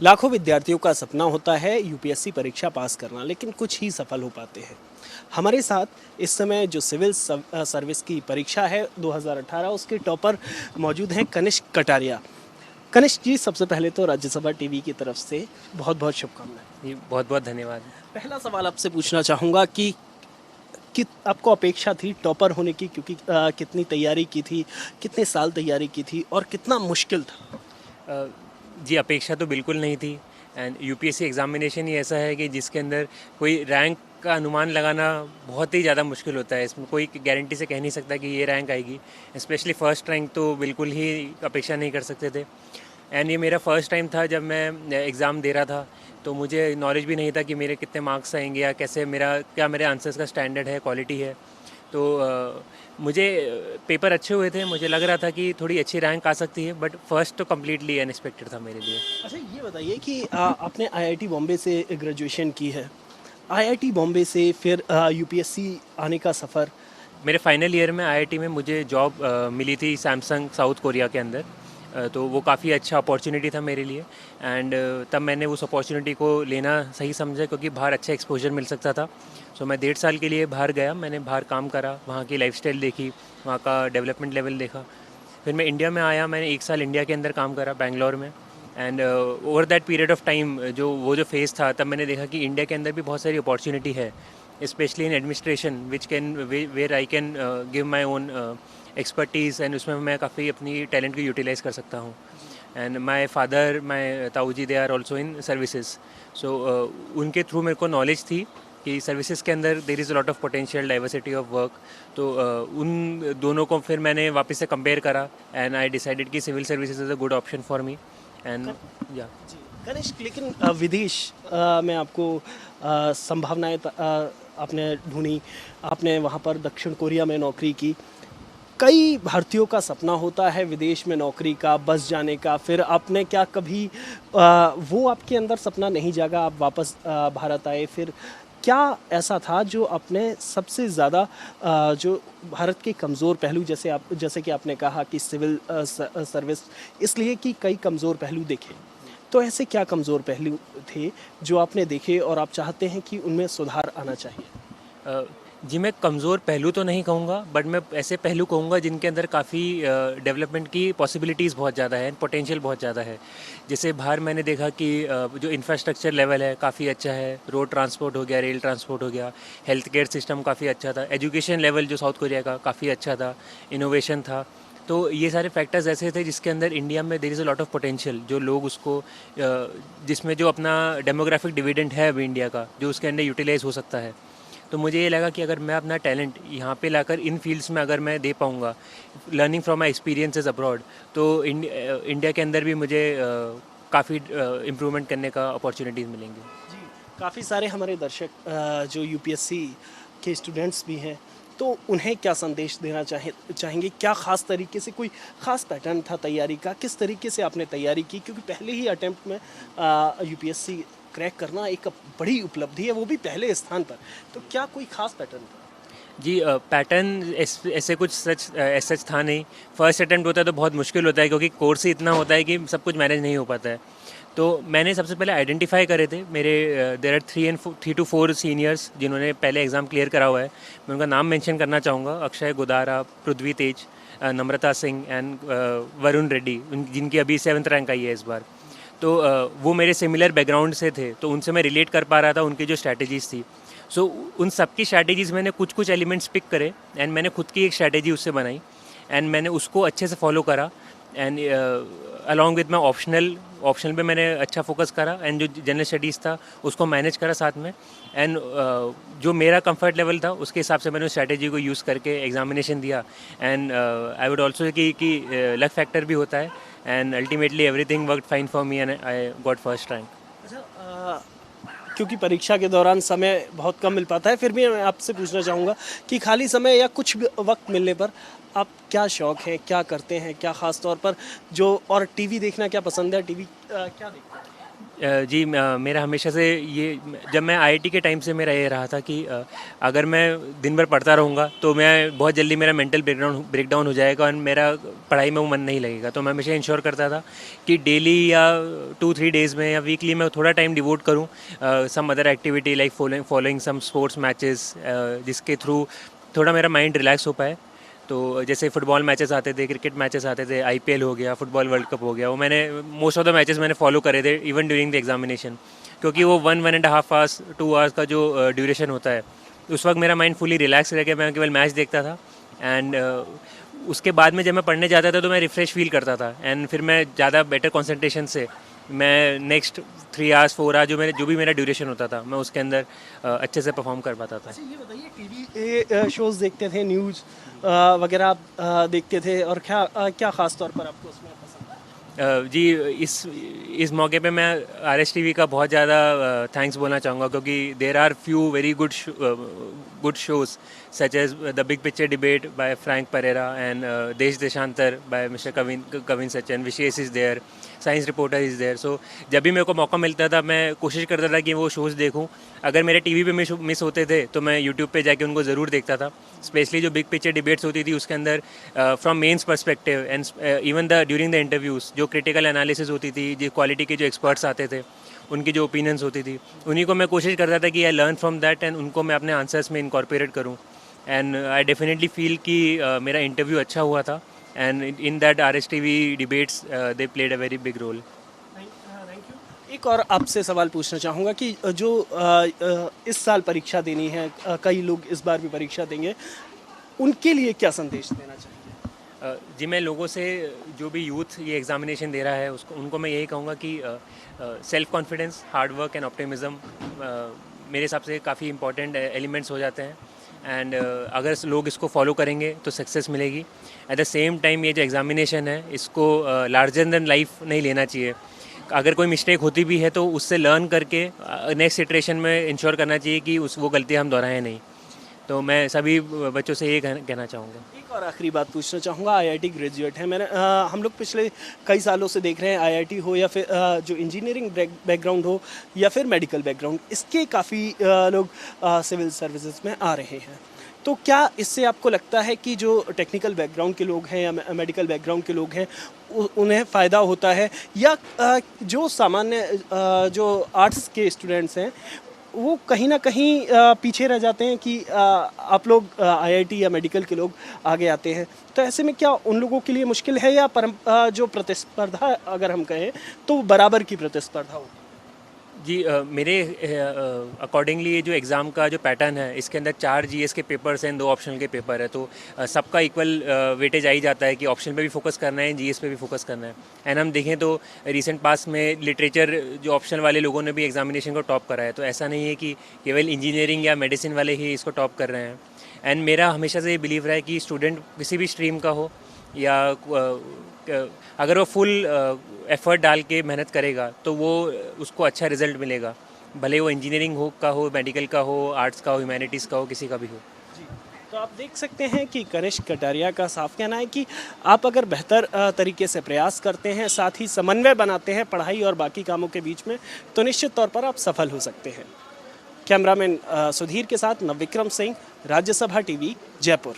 लाखों विद्यार्थियों का सपना होता है यूपीएससी परीक्षा पास करना, लेकिन कुछ ही सफल हो पाते हैं। हमारे साथ इस समय जो सिविल सर्विस की परीक्षा है 2018, उसके टॉपर मौजूद हैं कनिष्क कटारिया। कनिष्क जी, सबसे पहले तो राज्यसभा टीवी की तरफ से बहुत बहुत शुभकामनाएं। जी, बहुत बहुत धन्यवाद। पहला सवाल आपसे पूछना चाहूँगा कि आपको अपेक्षा थी टॉपर होने की, क्योंकि कितनी तैयारी की थी, कितने साल तैयारी की थी और कितना मुश्किल था? अ, जी, अपेक्षा तो बिल्कुल नहीं थी। एंड यूपीएससी एग्ज़ामिनेशन ही ऐसा है कि जिसके अंदर कोई रैंक का अनुमान लगाना बहुत ही ज़्यादा मुश्किल होता है। इसमें कोई गारंटी से कह नहीं सकता कि ये रैंक आएगी। स्पेशली फ़र्स्ट रैंक तो बिल्कुल ही अपेक्षा नहीं कर सकते थे। एंड ये मेरा फ़र्स्ट टाइम था जब मैं एग्ज़ाम दे रहा था, तो मुझे नॉलेज भी नहीं था कि मेरे कितने मार्क्स आएंगे या कैसे क्या मेरे आंसर्स का स्टैंडर्ड है, क्वालिटी है। तो मुझे पेपर अच्छे हुए थे, मुझे लग रहा था कि थोड़ी अच्छी रैंक आ सकती है, बट फर्स्ट तो कम्प्लीटली अनएक्सपेक्टेड था मेरे लिए। अच्छा, ये बताइए कि आपने आईआईटी बॉम्बे से ग्रेजुएशन की है। आईआईटी बॉम्बे से फिर यूपीएससी आने का सफ़र। मेरे फाइनल ईयर में आईआईटी में मुझे जॉब मिली थी सैमसंग साउथ कोरिया के अंदर। तो वो काफ़ी अच्छा अपॉर्चुनिटी था मेरे लिए। एंड तब मैंने उस अपॉर्चुनिटी को लेना सही समझा, क्योंकि बाहर अच्छा एक्सपोजर मिल सकता था। सो मैं 1.5 साल के लिए बाहर गया, मैंने बाहर काम करा, वहाँ की लाइफस्टाइल देखी, वहाँ का डेवलपमेंट लेवल देखा। फिर मैं इंडिया में आया, मैंने 1 साल इंडिया के अंदर काम करा बेंगलोर में। And over that period of time जो फेज़ था, तब मैंने देखा कि इंडिया के अंदर भी बहुत सारी अपॉर्चुनिटी है, specially in administration, which can where I can give my own expertise, and उसमें मैं काफ़ी अपनी टैलेंट को यूटिलाइज़ कर सकता हूँ। एंड माई फादर, माई ताऊ ji, they are also in services. So उनके थ्रू मेरे को नॉलेज थी कि सर्विसेज के अंदर there is a lot of potential diversity of work. तो उन दोनों को फिर मैंने वापस से कंपेयर करा, एंड आई डिसाइडेड कि civil services is a good option for me. And या जी कनिष्क, लेकिन विदेश में आपको संभावनाएं आपने ढूंढी। आपने वहाँ पर दक्षिण कोरिया में नौकरी की। कई भारतीयों का सपना होता है विदेश में नौकरी का, बस जाने का। फिर आपने क्या कभी वो आपके अंदर सपना नहीं जागा, आप वापस भारत आए? फिर क्या ऐसा था जो आपने सबसे ज़्यादा जो भारत के कमज़ोर पहलू, जैसे कि आपने कहा कि सिविल सर्विस इसलिए कि कई कमज़ोर पहलू देखे, तो ऐसे क्या कमज़ोर पहलू थे जो आपने देखे और आप चाहते हैं कि उनमें सुधार आना चाहिए? अ, जी, मैं कमज़ोर पहलू तो नहीं कहूँगा, बट मैं ऐसे पहलू कहूँगा जिनके अंदर काफ़ी डेवलपमेंट की पॉसिबिलिटीज़ बहुत ज़्यादा है, पोटेंशियल बहुत ज़्यादा है। जैसे बाहर मैंने देखा कि जो इंफ्रास्ट्रक्चर लेवल है काफ़ी अच्छा है, रोड ट्रांसपोर्ट हो गया, रेल ट्रांसपोर्ट हो गया, हेल्थ केयर सिस्टम काफ़ी अच्छा था, एजुकेशन लेवल जो साउथ कोरिया का काफ़ी अच्छा था, इनोवेशन था। तो ये सारे फैक्टर्स ऐसे थे जिसके अंदर इंडिया में there is a lot of potential, जो लोग उसको जिसमें जो अपना डेमोग्राफिक डिविडेंड है अभी इंडिया का, जो उसके अंदर यूटिलाइज हो सकता है। तो मुझे ये लगा कि अगर मैं अपना टैलेंट यहाँ पे लाकर इन फील्ड्स में अगर मैं दे पाऊँगा, learning from my experiences abroad, तो इंडिया के अंदर भी मुझे काफ़ी इम्प्रूवमेंट करने का अपॉर्चुनिटीज़ मिलेंगी। जी, काफ़ी सारे हमारे दर्शक जो यूपीएससी के स्टूडेंट्स भी हैं, तो उन्हें क्या संदेश देना चाहेंगे? क्या ख़ास तरीके से कोई ख़ास पैटर्न था तैयारी का? किस तरीके से आपने तैयारी की? क्योंकि पहले ही अटेम्प्ट में यूपीएससी क्रैक करना एक बड़ी उपलब्धि है, वो भी पहले स्थान पर। तो क्या कोई ख़ास पैटर्न था? जी, पैटर्न ऐसे कुछ सच था नहीं। फर्स्ट अटेम्प्ट होता है तो बहुत मुश्किल होता है, क्योंकि कोर्स ही इतना होता है कि सब कुछ मैनेज नहीं हो पाता है। तो मैंने सबसे पहले आइडेंटिफाई करे थे मेरे, देर आर 3 to 4 सीनियर्स जिन्होंने पहले एग्ज़ाम क्लियर करा हुआ है। मैं उनका नाम मेंशन करना चाहूँगा: अक्षय गुदारा, पृथ्वी तेज, नम्रता सिंह एंड वरुण रेड्डी, जिनकी अभी 7th रैंक आई है इस बार। तो वो मेरे सिमिलर बैकग्राउंड से थे, तो उनसे मैं रिलेट कर पा रहा था, उनकी जो स्ट्रैटेजीज़ थी। सो उन सब की स्ट्रैटेजीज़ मैंने कुछ कुछ एलिमेंट्स पिक करे, एंड मैंने खुद की एक स्ट्रैटेजी उससे बनाई, एंड मैंने उसको अच्छे से फॉलो करा। And along with my optional पे मैंने अच्छा फोकस करा, एंड जो जनरल स्टडीज़ था उसको मैनेज करा साथ में। एंड जो मेरा कंफर्ट लेवल था उसके हिसाब से मैंने उस स्ट्रैटेजी को यूज़ करके एग्जामिनेशन दिया। एंड आई वुड ऑल्सो कि लक फैक्टर भी होता है, and ultimately everything worked fine for me, and I got first rank. अच्छा, क्योंकि परीक्षा के दौरान समय बहुत कम मिल पाता है, फिर भी मैं आपसे पूछना चाहूँगा कि खाली समय या कुछ भी वक्त मिलने पर आप क्या शौक है, क्या करते हैं, क्या ख़ास तौर पर जो, और टीवी देखना क्या पसंद है, टीवी क्या देखते हैं? जी मेरा हमेशा से ये, जब मैं आईआईटी के टाइम से मेरा ये रहा था कि अगर मैं दिन भर पढ़ता रहूँगा तो मैं बहुत जल्दी मेरा मेंटल ब्रेकडाउन हो जाएगा और मेरा पढ़ाई में वो मन नहीं लगेगा। तो मैं हमेशा इंश्योर करता था कि डेली या 2-3 डेज़ में या वीकली मैं थोड़ा टाइम डिवोट करूँ some other activity like following some sports matches, जिसके थ्रू थोड़ा मेरा माइंड रिलैक्स हो पाए। तो जैसे फुटबॉल मैचेस आते थे, क्रिकेट मैचेस आते थे, आईपीएल हो गया, फुटबॉल वर्ल्ड कप हो गया, वो मैंने मोस्ट ऑफ द मैचेस मैंने फॉलो करे थे इवन ड्यूरिंग द एग्जामिनेशन, क्योंकि वो 1-1.5 आवर्स 2 आवर्स का जो ड्यूरेशन होता है, उस वक्त मेरा माइंड फुली रिलैक्स रह के मैं केवल मैच देखता था। एंड उसके बाद में जब मैं पढ़ने जाता था तो मैं रिफ़्रेश फील करता था एंड फिर मैं ज़्यादा बेटर कंसंट्रेशन से मैं नेक्स्ट 3 आवर्स 4 आवर्स जो भी मेरा ड्यूरेशन होता था मैं उसके अंदर अच्छे से परफॉर्म कर पाता था। अच्छा, ये बताइए, टीवी शोज़ देखते थे, न्यूज़ वगैरह आप देखते थे, और क्या क्या ख़ास तौर पर आपको उसमें पसंद है? जी इस मौके पे मैं आरएस टीवी का बहुत ज़्यादा थैंक्स बोलना चाहूँगा, क्योंकि there are few very good shows such as the big picture debate by Frank Pereira and Desh Deshantar by mister Kavin Sachin, Vishesh is there, science reporter is there. So जब भी मेरे को मौका मिलता था मैं कोशिश करता था कि वो शोज़ देखूं। अगर मेरे टीवी पे मिस होते थे तो मैं यूट्यूब पे जाके उनको ज़रूर देखता था। स्पेशली जो बिग पिक्चर डिबेट्स होती थी उसके अंदर from mains perspective and even the during the interviews जो क्रिटिकल एनालिसिस होती थी, जो क्वालिटी के जो एक्सपर्ट्स आते थे, उनकी जो ओपिनियंस होती थी, उन्हीं को मैं कोशिश करता था कि I learn from that and उनको मैं अपने आंसर्स में इनकॉर्पोरेट करूँ। एंड आई डेफिनेटली फील कि मेरा इंटरव्यू अच्छा हुआ था and in that RS TV debates they played a very big role. Thank you. एक और आपसे सवाल पूछना चाहूँगा कि जो इस साल परीक्षा देनी है, कई लोग इस बार भी परीक्षा देंगे, उनके लिए क्या संदेश देना चाहिए? जी मैं लोगों से, जो भी यूथ ये एग्ज़ामिनेशन दे रहा है उसको, उनको मैं यही कहूँगा कि self confidence, hard work and optimism मेरे हिसाब से काफ़ी इंपॉर्टेंट एलिमेंट्स हो जाते हैं। एंड अगर लोग इसको फॉलो करेंगे तो सक्सेस मिलेगी। एट द सेम टाइम ये जो एग्ज़ामिनेशन है इसको लार्जर देन लाइफ नहीं लेना चाहिए। अगर कोई मिस्टेक होती भी है तो उससे लर्न करके नेक्स्ट इटरेशन में इंश्योर करना चाहिए कि वो गलतियाँ हम दोहराएं नहीं। तो मैं सभी बच्चों से ये कहना चाहूँगा। एक और आखिरी बात पूछना चाहूँगा, आईआईटी ग्रेजुएट हैं, हम लोग पिछले कई सालों से देख रहे हैं, आईआईटी हो या फिर जो इंजीनियरिंग बैकग्राउंड हो या फिर मेडिकल बैकग्राउंड, इसके काफ़ी लोग सिविल सर्विसेज में आ रहे हैं। तो क्या इससे आपको लगता है कि जो टेक्निकल बैकग्राउंड के लोग हैं या मेडिकल बैकग्राउंड के लोग हैं उन्हें फ़ायदा होता है, या जो सामान्य जो आर्ट्स के स्टूडेंट्स हैं वो कहीं ना कहीं पीछे रह जाते हैं कि आप लोग आईआईटी या मेडिकल के लोग आगे आते हैं? तो ऐसे में क्या उन लोगों के लिए मुश्किल है, या जो प्रतिस्पर्धा अगर हम कहें तो बराबर की प्रतिस्पर्धा होती है? जी मेरे अकॉर्डिंगली ये जो एग्ज़ाम का जो पैटर्न है इसके अंदर 4 जीएस के पेपर्स हैं, 2 ऑप्शनल के पेपर है, तो सबका इक्वल वेटेज आ ही जाता है कि ऑप्शनल पे भी फोकस करना है, जीएस पे भी फोकस करना है। एंड हम देखें तो रिसेंट पास में लिटरेचर जो ऑप्शनल वाले लोगों ने भी एग्जामिनेशन को टॉप करा है, तो ऐसा नहीं है कि केवल इंजीनियरिंग या मेडिसिन वाले ही इसको टॉप कर रहे हैं। एंड मेरा हमेशा से ये बिलीव रहा है कि स्टूडेंट किसी भी स्ट्रीम का हो या अगर वो फुल एफर्ट डाल के मेहनत करेगा तो वो उसको अच्छा रिजल्ट मिलेगा, भले वो इंजीनियरिंग हो, मेडिकल का हो, आर्ट्स का हो, ह्यूमैनिटीज़ का हो, किसी का भी हो। जी, तो आप देख सकते हैं कि कनिष्क कटारिया का साफ कहना है कि आप अगर बेहतर तरीके से प्रयास करते हैं, साथ ही समन्वय बनाते हैं पढ़ाई और बाकी कामों के बीच में, तो निश्चित तौर पर आप सफल हो सकते हैं। कैमरामैन सुधीर के साथ नवविक्रम सिंह, राज्यसभा टीवी, जयपुर।